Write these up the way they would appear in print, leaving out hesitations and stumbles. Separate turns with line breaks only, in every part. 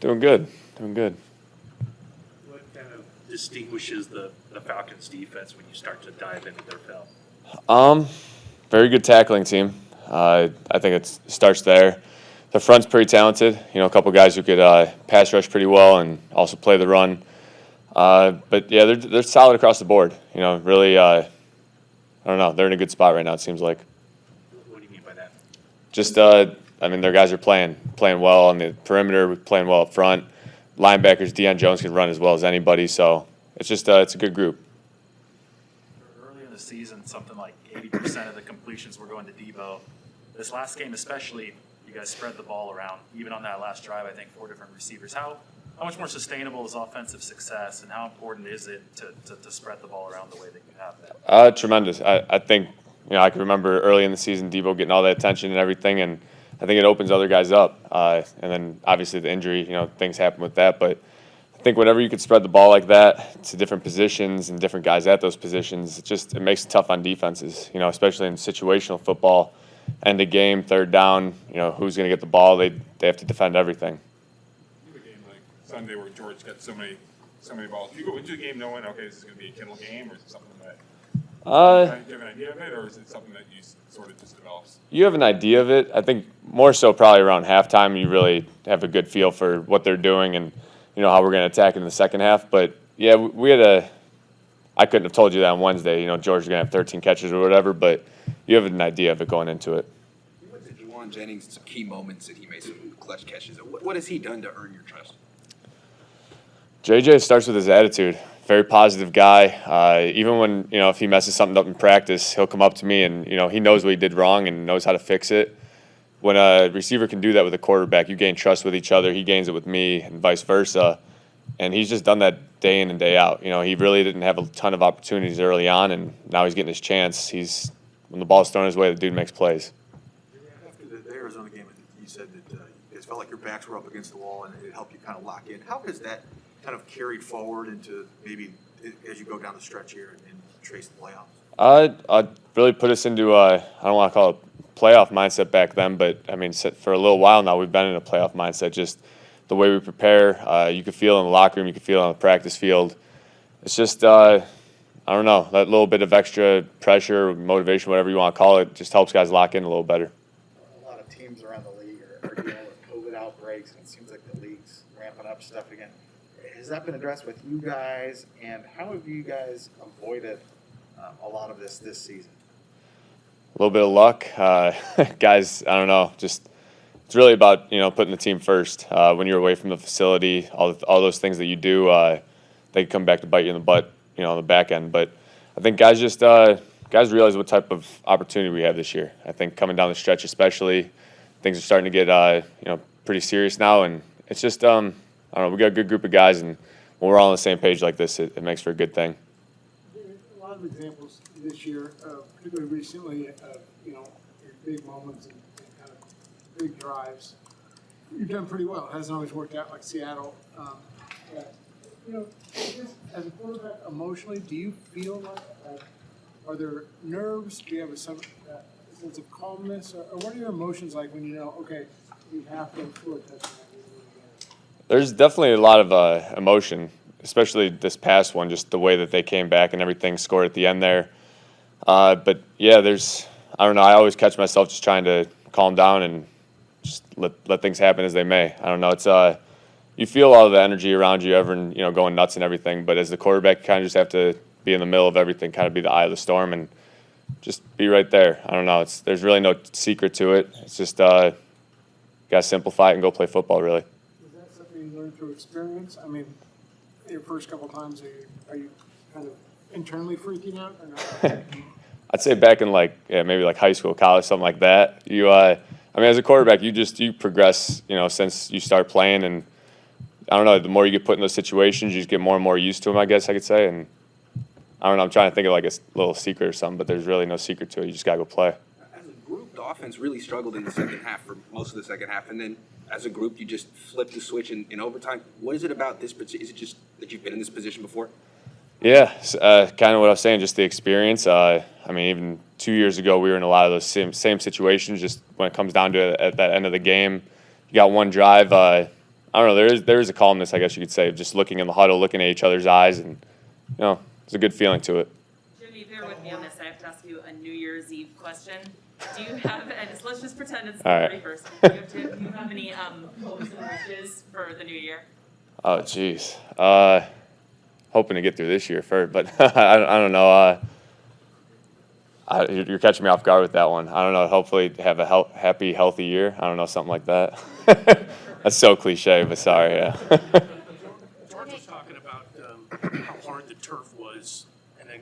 Doing good. Doing good.
What kind of distinguishes the Falcons defense when you start to dive into their film?
Very good tackling team. I think it starts there. The front's pretty talented. A couple guys who could pass rush pretty well and also play the run. But yeah, they're solid across the board. Really. I don't know. They're in a good spot right now. It seems like.
What do you mean by that?
Just, their guys are playing well on the perimeter, playing well up front. Linebackers, Deion Jones can run as well as anybody. So it's just it's a good group.
Early in the season, something like 80% of the completions were going to Debo. This last game especially, you guys spread the ball around. Even on that last drive, I think 4 different receivers. How much more sustainable is offensive success, and how important is it to spread the ball around the way that you have that?
Tremendous. I think, I can remember early in the season Debo getting all the attention and everything, and I think it opens other guys up. And then obviously the injury, things happen with that. But I think whenever you could spread the ball like that to different positions and different guys at those positions, it makes it tough on defenses, especially in situational football. End of game, third down, who's going to get the ball? They have to defend everything.
You have a game like Sunday where George got so many balls. Do you go into the game knowing, okay, this is going to be a Kittle game, or is it something that do you have an idea of it, or is it something that you sort of just develops?
You have an idea of it. I think more so probably around halftime you really have a good feel for what they're doing and how we're going to attack in the second half. But yeah, I couldn't have told you that on Wednesday. George is going to have 13 catches or whatever, but you have an idea of it going into it.
You went to Juwan Jennings, some key moments that he made some clutch catches. What has he done to earn your trust?
JJ starts with his attitude. Very positive guy. Even when, if he messes something up in practice, he'll come up to me and, he knows what he did wrong and knows how to fix it. When a receiver can do that with a quarterback, you gain trust with each other. He gains it with me and vice versa. And he's just done that day in and day out. He really didn't have a ton of opportunities early on, and now he's getting his chance. When the ball's thrown his way, the dude makes plays.
After the Arizona game, you said that you guys felt like your backs were up against the wall and it helped you kind of lock in. How has that kind of carried forward into maybe as you go down the stretch here and trace the playoffs?
I'd really put us into I don't want to call it playoff mindset back then, but for a little while now we've been in a playoff mindset. Just the way we prepare, you can feel it in the locker room, you can feel it on the practice field. It's just I don't know, that little bit of extra pressure, motivation, whatever you want to call it, just helps guys lock in a little better.
A lot of teams around the league are dealing with COVID outbreaks, and it seems like the league's ramping up stuff again. Has that been addressed with you guys, and how have you guys avoided a lot of this season?
A little bit of luck. Guys, I don't know, just it's really about, putting the team first. When you're away from the facility, all those things that you do, they come back to bite you in the butt, on the back end. But I think guys realize what type of opportunity we have this year. I think coming down the stretch especially, things are starting to get, pretty serious now. And it's just, I don't know, we got a good group of guys, and when we're all on the same page like this, it makes for a good thing.
A lot of examples this year, particularly recently, your big moments and kind of big drives. You've done pretty well. It hasn't always worked out like Seattle. As a quarterback, emotionally, do you feel like, are there nerves? Do you have a sense of calmness? Or what are your emotions like when okay, you have to score a touchdown?
There's definitely a lot of emotion, especially this past one, just the way that they came back and everything, scored at the end there. But yeah, I don't know, I always catch myself just trying to calm down and just let things happen as they may. I don't know, it's you feel all of the energy around you, everyone, going nuts and everything, but as the quarterback, you kind of just have to be in the middle of everything, kind of be the eye of the storm and just be right there. I don't know, there's really no secret to it. It's just got to simplify it and go play football, really.
Is that something you learned through experience? I mean, your first couple times, are you kind of internally freaking out or not?
I'd say back in maybe high school, college, something like that. As a quarterback, you progress, since you start playing, and I don't know, the more you get put in those situations, you just get more and more used to them, I guess I could say. And I don't know, I'm trying to think of a little secret or something, but there's really no secret to it. You just got to go play.
As a group, the offense really struggled in the second half for most of the second half, and then as a group, you just flipped the switch in overtime. What is it about this? Is it just that you've been in this position before?
Yeah, kind of what I was saying, just the experience. Even 2 years ago, we were in a lot of those same situations. Just when it comes down to it, at that end of the game, you got one drive. I don't know, there is a calmness, I guess you could say, of just looking in the huddle, looking at each other's eyes, and there's a good feeling to it.
Jimmy, bear with me on this. I have to ask you a New Year's Eve question. Do you have, and let's just pretend it's the
All right.
31st. Do you have any hopes and wishes for the new year?
Oh, jeez. Hoping to get through this year first, but I don't know. You're catching me off guard with that one. I don't know. Hopefully have a happy, healthy year. I don't know, something like that. That's so cliche, but sorry, yeah.
George was talking about how hard the turf was, and then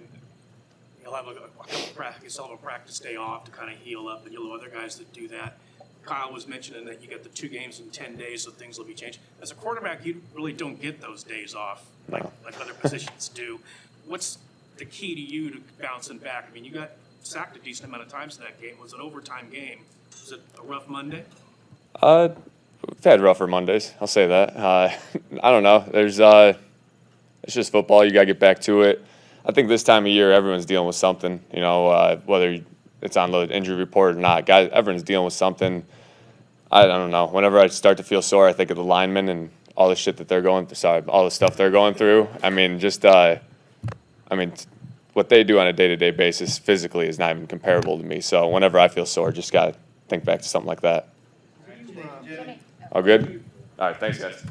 you'll have a couple practice, you'll have a practice day off to kind of heal up, and you'll have other guys that do that. Kyle was mentioning that you get the 2 games in 10 days, so things will be changed. As a quarterback, you really don't get those days off like other positions do. What's the key to you to bouncing back? I mean, you got sacked a decent amount of times in that game. It was an overtime game. Was it a rough Monday?
We've had rougher Mondays. I'll say that. I don't know. It's just football. You got to get back to it. I think this time of year, everyone's dealing with something. Whether it's on the injury report or not, guys, everyone's dealing with something. I don't know. Whenever I start to feel sore, I think of the linemen and all the shit that they're going through. Sorry, all the stuff they're going through. I mean, what they do on a day-to-day basis physically is not even comparable to me. So whenever I feel sore, just got to think back to something like that. All good? All right, thanks, guys.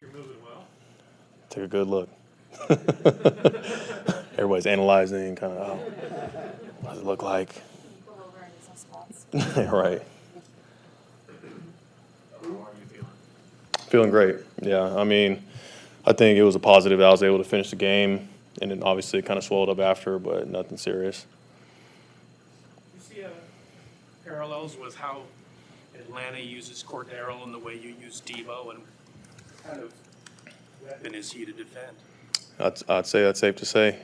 You're moving well.
Take a good look. Everybody's analyzing, kind of, what does it look like? Right.
How are you feeling?
Feeling great. Yeah, I mean, I think it was a positive that I was able to finish the game, and then obviously it kind of swelled up after, but nothing serious.
You see parallels with how Atlanta uses Cordero and the way you use Debo, and what kind of weapon is he to defend?
I'd say that's safe to say.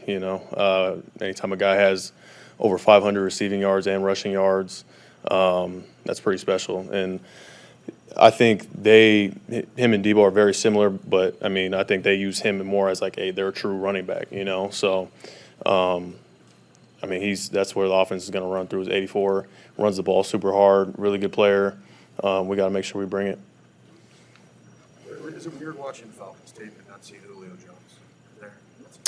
Anytime a guy has over 500 receiving yards and rushing yards, that's pretty special. And I think him and Debo are very similar, but I mean, I think they use him more as like they're a true running back, So, I mean, that's where the offense is going to run through. Is 84, runs the ball super hard, really good player. We got to make sure we bring it.
Is it weird watching Falcons tape and not see Julio Jones there?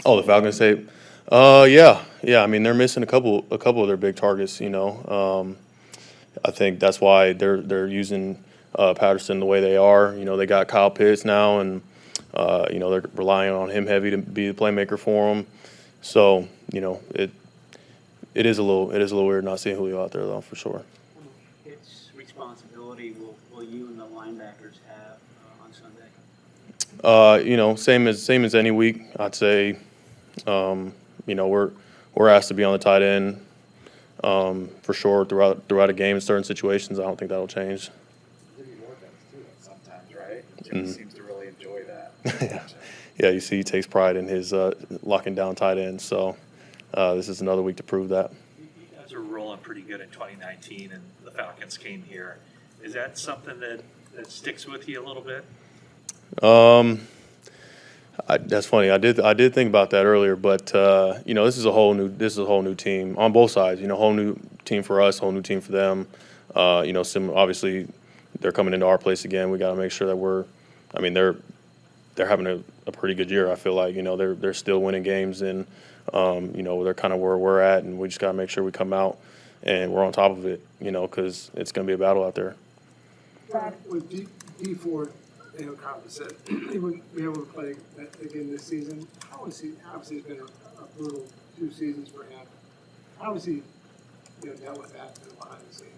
Oh, the Falcons tape. Yeah. I mean, they're missing a couple of their big targets. I think that's why they're using Patterson the way they are. They got Kyle Pitts now, and they're relying on him heavy to be the playmaker for them. So it is a little weird not seeing Julio out there though, for sure.
Its responsibility will you and the linebackers have on Sunday?
Same as any week. I'd say, we're asked to be on the tight end for sure throughout a game in certain situations. I don't think that'll change.
Jimmy Moore does too sometimes, right? Jimmy seems to really enjoy that.
Yeah, you see he takes pride in his locking down tight ends. So this is another week to prove that.
You guys are rolling pretty good in 2019, and the Falcons came here. Is that something that sticks with you a little bit?
That's funny. I did think about that earlier, but this is a whole new team on both sides. Whole new team for us, whole new team for them. Obviously they're coming into our place again. We got to make sure that they're having a pretty good year. I feel like they're still winning games, and they're kind of where we're at, and we just got to make sure we come out and we're on top of it. Because it's going to be a battle out there.
With D4, Kyle said he wouldn't be able to play again this season. How is he? Obviously, it's been a brutal 2 seasons for him. How has he dealt with that behind the scenes?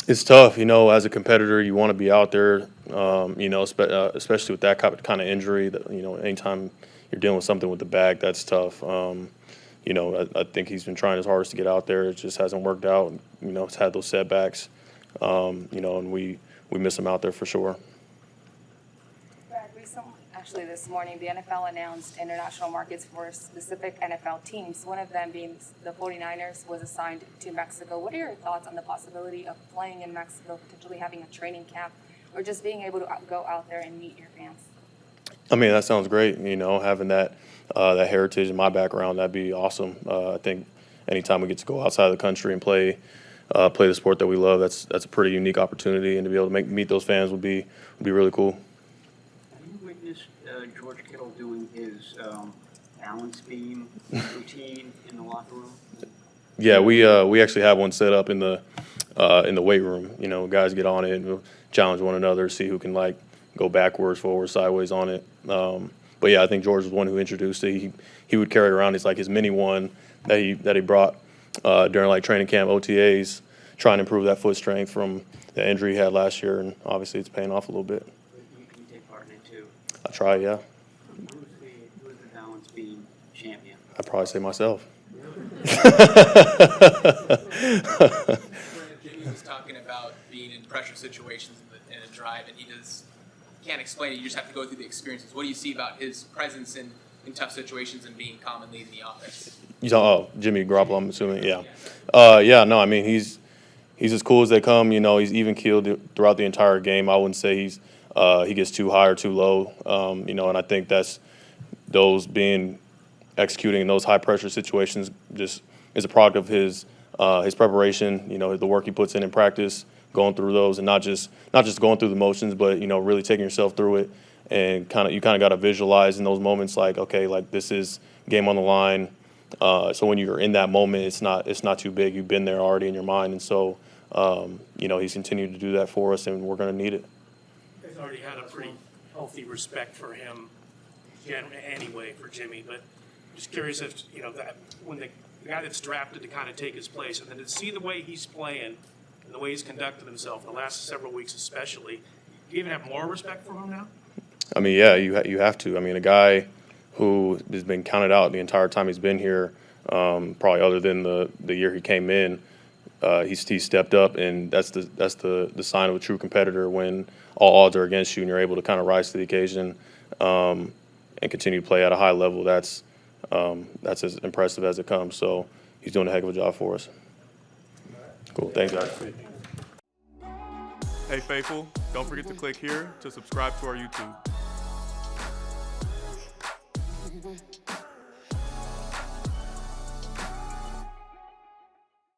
It's tough, as a competitor, you want to be out there, especially with that kind of injury. That anytime you're dealing with something with the back, that's tough. I think he's been trying his hardest to get out there. It just hasn't worked out. It's had those setbacks, and we miss him out there for sure.
Actually, this morning, the NFL announced international markets for specific NFL teams. One of them being the 49ers was assigned to Mexico. What are your thoughts on the possibility of playing in Mexico, potentially having a training camp, or just being able to go out there and meet your fans?
I mean, that sounds great. Having that heritage in my background, that'd be awesome. I think anytime we get to go outside of the country and play play the sport that we love. That's a pretty unique opportunity, and to be able to meet those fans would be really cool.
Have you witnessed George Kittle doing his balance beam routine in the locker room?
Yeah, we actually have one set up in the weight room. You know, guys get on it and we'll challenge one another, see who can like go backwards, forward, sideways on it. But yeah, I think George was one who introduced it. He would carry it around. It's like his mini one that he brought during like training camp, OTAs, trying to improve that foot strength from the injury he had last year, and obviously it's paying off a little bit.
You take part in it too.
I try, yeah.
Who's the balance beam champion?
I'd probably say myself.
Jimmy was talking about being in pressure situations in a drive, and he can't explain it. You just have to go through the experiences. What do you see about his presence in tough situations and being calm and leading the offense?
Jimmy Garoppolo, I'm assuming, yeah. No, I mean, he's as cool as they come. You know, he's even keeled throughout the entire game. I wouldn't say he gets too high or too low. You know, and I think that's executing in those high pressure situations just is a product of his preparation. You know, the work he puts in practice, going through those, and not just going through the motions, but you know, really taking yourself through it. And you kind of got to visualize in those moments, like, okay, like this is game on the line. So when you're in that moment, it's not too big. You've been there already in your mind, and so you know, he's continued to do that for us, and we're going to need it.
He's already had a pretty healthy respect for him, anyway, for Jimmy. But just curious if you know that when the guy that's drafted to kind of take his place, and then to see the way he's playing and the way he's conducted himself the last several weeks, especially, do you even have more respect for him now?
I mean, yeah, you have to. I mean, a guy who has been counted out the entire time he's been here, probably other than the year he came in, he's stepped up, and that's the sign of a true competitor when all odds are against you and you're able to kind of rise to the occasion and continue to play at a high level. That's as impressive as it comes. So he's doing a heck of a job for us. Cool. Thanks, guys.
Hey, Faithful, don't forget to click here to subscribe to our YouTube.